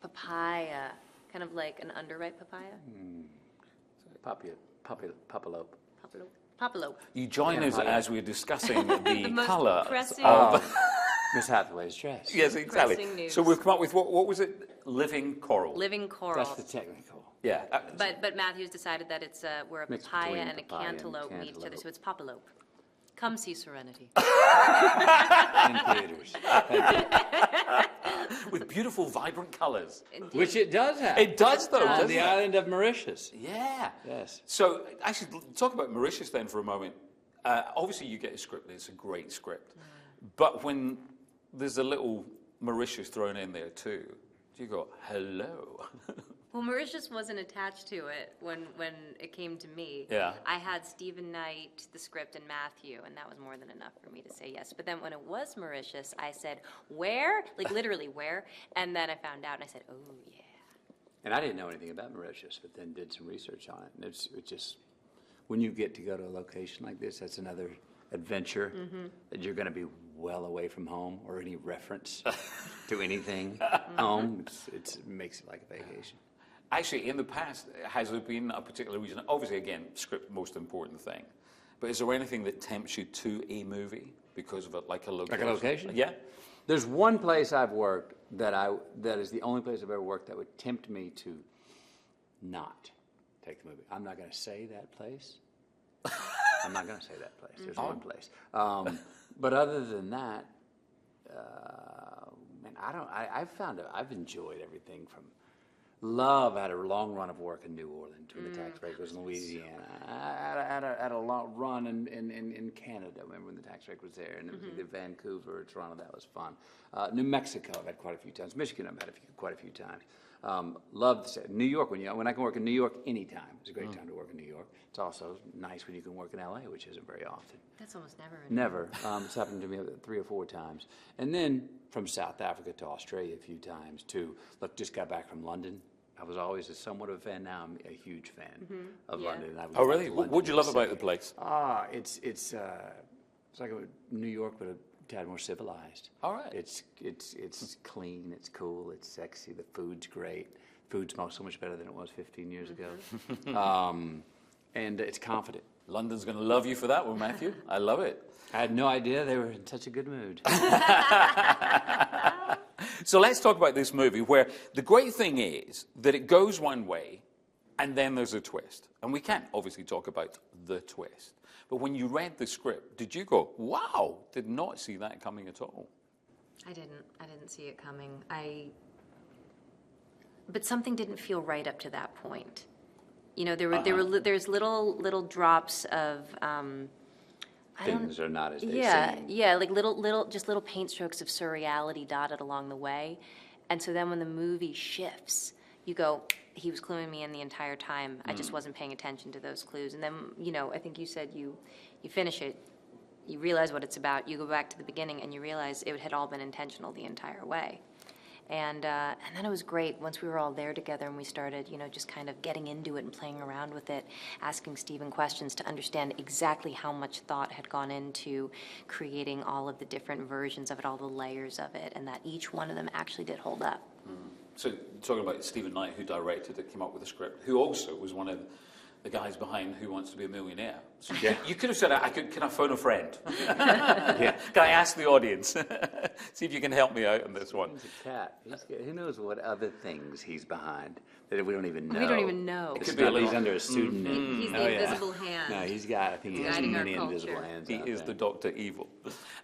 Papaya. Kind of like an underripe papaya. Papalope. Papalope. You join us as we're discussing the most colour depressing- of Miss Hathaway's dress. yes, exactly. Depressing news. So we've come up with what was it? Living coral. Living coral. That's the technical. Yeah. But Matthew's decided that it's where a Mix papaya between and a papaya and cantaloupe meet each other, cantaloupe. so it's papalope. Come see Serenity. In theaters. With beautiful, vibrant colours. Which it does have. It does, though, On doesn't the it? island of Mauritius. Yeah. Yes. So, actually, talk about Mauritius then for a moment. Obviously, you get a script. It's a great script. But when there's a little Mauritius thrown in there, too, you go, hello. Well, Mauritius wasn't attached to it when it came to me. Yeah. I had Stephen Knight, the script, and Matthew, and that was more than enough for me to say yes. But then when it was Mauritius, I said, where? Like, literally, where? And then I found out, and I said, oh, yeah. And I didn't know anything about Mauritius, but then did some research on it. And it's just, when you get to go to a location like this, that's another adventure that you're going to be well away from home or any reference to anything home. It makes it like a vacation. Actually, in the past, has there been a particular reason? Obviously, again, script, most important thing. But is there anything that tempts you to a movie because of it, like a location? Like a location? Yeah. There's one place I've worked that is the only place I've ever worked that would tempt me to not take the movie. I'm not going to say that place. I'm not going to say that place. There's one place. But other than that, man, I've enjoyed everything from. I had a long run of work in New Orleans when the tax break was in Louisiana. I had a long run in Canada. Remember when the tax break was there, and it was either Vancouver or Toronto. That was fun. New Mexico, I've had quite a few times. Michigan, I've had quite a few times. Love New York. When I can work in New York anytime, it's a great time to work in New York. It's also nice when you can work in LA, which isn't very often. That's almost never. Never. It's happened to me 3 or 4 times. And then from South Africa to Australia a few times too. Look, just got back from London. I was always somewhat of a fan. Now I'm a huge fan of London. And Oh, really? What do you love about the place? It's like New York, but a tad more civilized. All right. It's clean. It's cool. It's sexy. The food's great. Food smells so much better than it was 15 years ago. And it's confident. London's going to love you for that one, Matthew. I love it. I had no idea they were in such a good mood. So let's talk about this movie where the great thing is that it goes one way and then there's a twist. And we can't obviously talk about the twist. But when you read the script, did you go, wow, did not see that coming at all? I didn't see it coming. But something didn't feel right up to that point. You know, there's little drops of Things are not as they seem. Yeah, like little paint strokes of surreality dotted along the way. And so then when the movie shifts, you go, he was cluing me in the entire time. I just wasn't paying attention to those clues. And then, I think you said you finish it, you realize what it's about, you go back to the beginning and you realize it had all been intentional the entire way. And then it was great once we were all there together and we started, just kind of getting into it and playing around with it, asking Stephen questions to understand exactly how much thought had gone into creating all of the different versions of it, all the layers of it, and that each one of them actually did hold up. So talking about Stephen Knight, who directed it, came up with the script, who also was one of the guys behind Who Wants to Be a Millionaire. So you could have said, can I phone a friend? Can I ask the audience? See if you can help me out on this one. He's a cat. Who knows what other things he's behind that we don't even know. We don't even know. It could be he's under a pseudonym. He's the invisible hand. No, I think he has guiding our many culture. invisible hands. He out is there. the Dr. Evil.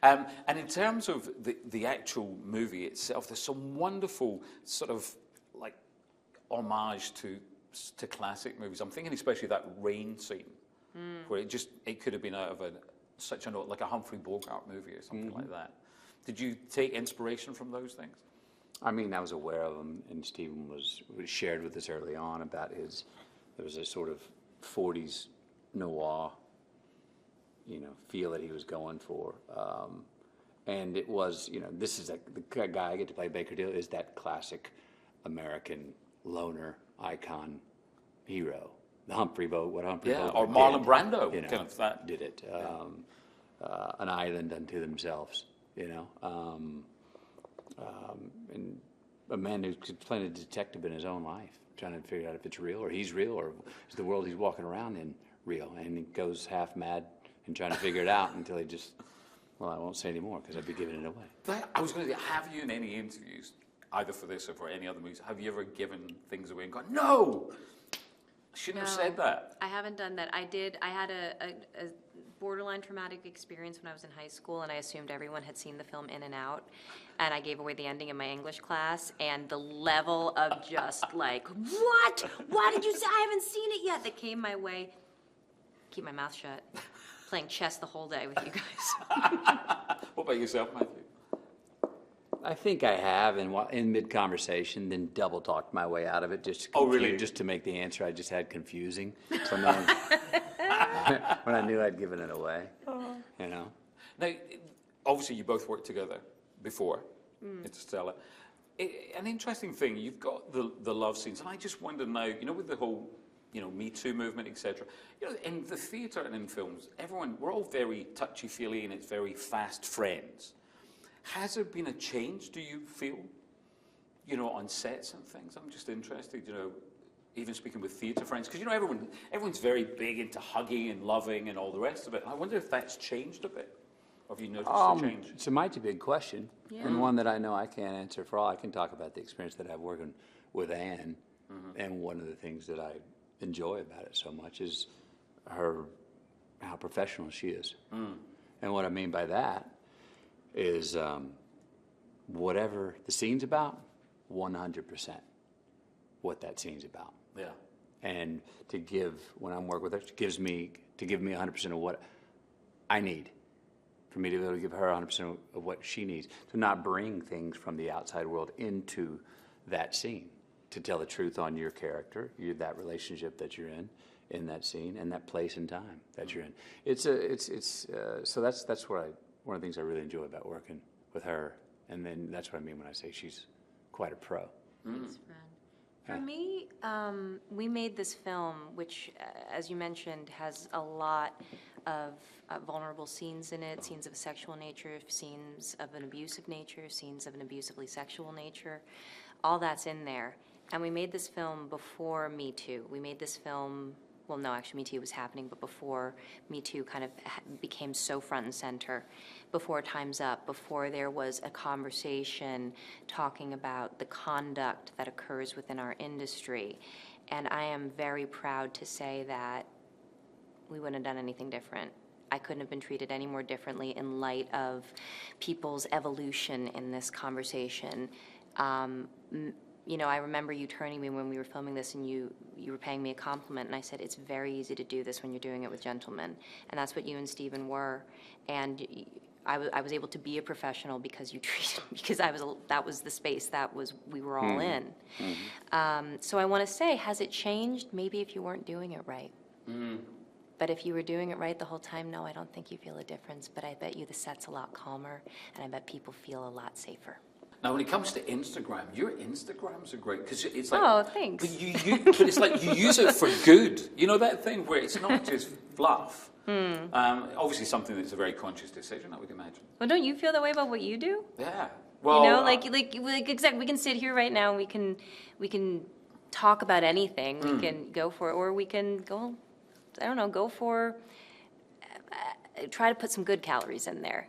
And in terms of the actual movie itself, there's some wonderful sort of like homage to classic movies. I'm thinking especially that rain scene where it could have been out of like a Humphrey Bogart movie or something like that. Did you take inspiration from those things? I mean, I was aware of him, and Stephen was shared with us early on about there was a sort of 40s noir, feel that he was going for. And it was, this is the guy I get to play, Baker Dill, is that classic American loner icon hero. The Humphrey Bogart, or Marlon Brando, kind of that. did it. An island unto themselves, and a man who's playing a detective in his own life, trying to figure out if it's real or he's real or is the world he's walking around in real. And he goes half mad and trying to figure it out until he just, well, I won't say anymore because I'd be giving it away. But I was going to say, have you in any interviews, either for this or for any other movies, have you ever given things away and gone, no, I shouldn't have said that? I haven't done that. I had a borderline traumatic experience when I was in high school, and I assumed everyone had seen the film In and Out, and I gave away the ending in my English class, and the level of just like, what? Why did you say I haven't seen it yet? That came my way. Keep my mouth shut. Playing chess the whole day with you guys. What about yourself, Matthew? I think I have, in mid-conversation, then double-talked my way out of it just to really? Just to make the answer I just had confusing. So no one, when I knew I'd given it away, you know. Now, obviously, you both worked together before Interstellar. An interesting thing, you've got the love scenes, and I just wonder now, you know, with the whole, you know, Me Too movement, etc. You know, in the theatre and in films, we're all very touchy-feely, and it's very fast friends. Has there been a change, do you feel, you know, on sets and things? I'm just interested, you know, even speaking with theatre friends, because, you know, everyone's very big into hugging and loving and all the rest of it. I wonder if that's changed a bit. Or have you noticed a change? It's a mighty big question, and one that I know I can't answer for all. I can talk about the experience that I've working with Anne, and one of the things that I enjoy about it so much is how professional she is. And what I mean by that is whatever the scene's about, 100% what that scene's about. Yeah. And when I'm working with her, to give me 100% of what I need, for me to be able to give her 100% of what she needs, to not bring things from the outside world into that scene, to tell the truth on your character, that relationship that you're in that scene, and that place and time that you're in. So that's what one of the things I really enjoy about working with her, and then that's what I mean when I say she's quite a pro. Thanks, friend. For me, we made this film, which, as you mentioned, has a lot of vulnerable scenes in it, scenes of a sexual nature, scenes of an abusive nature, scenes of an abusively sexual nature. All that's in there. And we made this film before Me Too. We made this film, well, no, actually, Me Too was happening, but before Me Too kind of became so front and center, before Time's Up, before there was a conversation talking about the conduct that occurs within our industry. And I am very proud to say that we wouldn't have done anything different. I couldn't have been treated any more differently in light of people's evolution in this conversation. You know, I remember you turning me when we were filming this, and you were paying me a compliment, and I said, it's very easy to do this when you're doing it with gentlemen. And that's what you and Stephen were. And I was able to be a professional because you treated me, because that was the space we were all in. So I want to say, has it changed? Maybe if you weren't doing it right. But if you were doing it right the whole time, no, I don't think you feel a difference. But I bet you the set's a lot calmer, and I bet people feel a lot safer. Now, when it comes to Instagram, your Instagrams are great because it's like, oh, thanks. But it's like you use it for good. You know that thing where it's not just fluff. Obviously, something that's a very conscious decision, I would imagine. Well, don't you feel that way about what you do? Yeah. Well, you know, like exactly. We can sit here right now, and we can talk about anything. We can go for it, or we can go. I don't know. Go for. Try to put some good calories in there.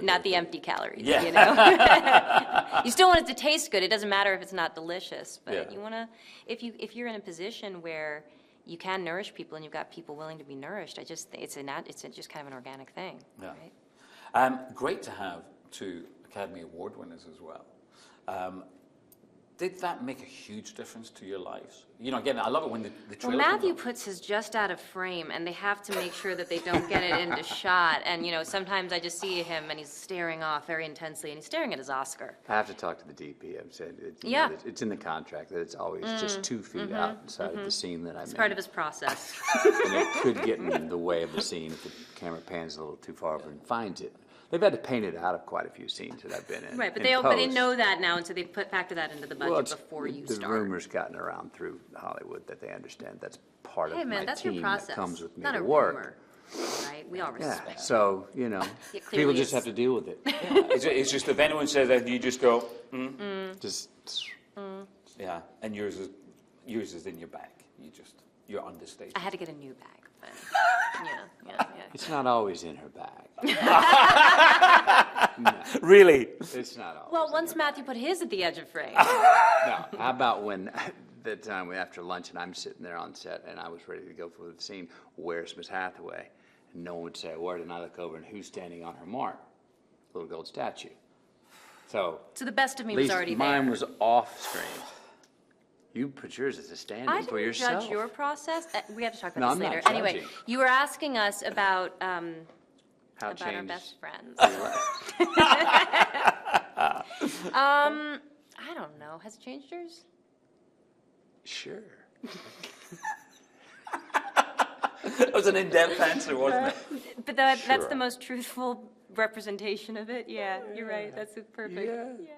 Not the empty calories, you know. You still want it to taste good. It doesn't matter if it's not delicious, but you want to. If you're in a position where you can nourish people and you've got people willing to be nourished, it's just kind of an organic thing. Yeah. Right? Great to have 2 Academy Award winners as well. Did that make a huge difference to your lives? You know, again, I love it when the trailer. Well, Matthew puts his just out of frame, and they have to make sure that they don't get it into shot. And, you know, sometimes I just see him, and he's staring off very intensely, and he's staring at his Oscar. I have to talk to the DP. I've said it's in the contract that it's always just 2 feet outside of the scene that I'm in. It's part of his process. And it could get in the way of the scene if the camera pans a little too far over and finds it. They've had to paint it out of quite a few scenes that I've been in. Right, but they know that now, and so they factor that into the budget before you start. The rumor's gotten around through Hollywood that they understand that's part of my that's team your process. that comes with me not to a work. Rumor, right? We all respect. Yeah, so, you know, Yeah, people just have to deal with it. It's just if anyone says that, you just go, Just Yeah, and yours is in your bag. You're understated. I had to get a new bag, but yeah. it's not always in her bag. Really? It's not always. Well, once Matthew put his at the edge of frame. No. How about when the time after lunch and I'm sitting there on set and I was ready to go for the scene, where's Miss Hathaway? And no one would say a word, and I look over and who's standing on her mark? Little gold statue. So the best of me at was least already mine there. was off screen. You put yours as a stand-in I for didn't yourself. judge your process. We have to talk No, about I'm this not later. Anyway, judging. you were asking us about How our changed? best friends. I don't know. Has it changed yours? Sure. That was an in-depth answer, wasn't it? But that's Sure. the most truthful representation of it. Yeah, you're right. That's perfect. Yeah. Yeah.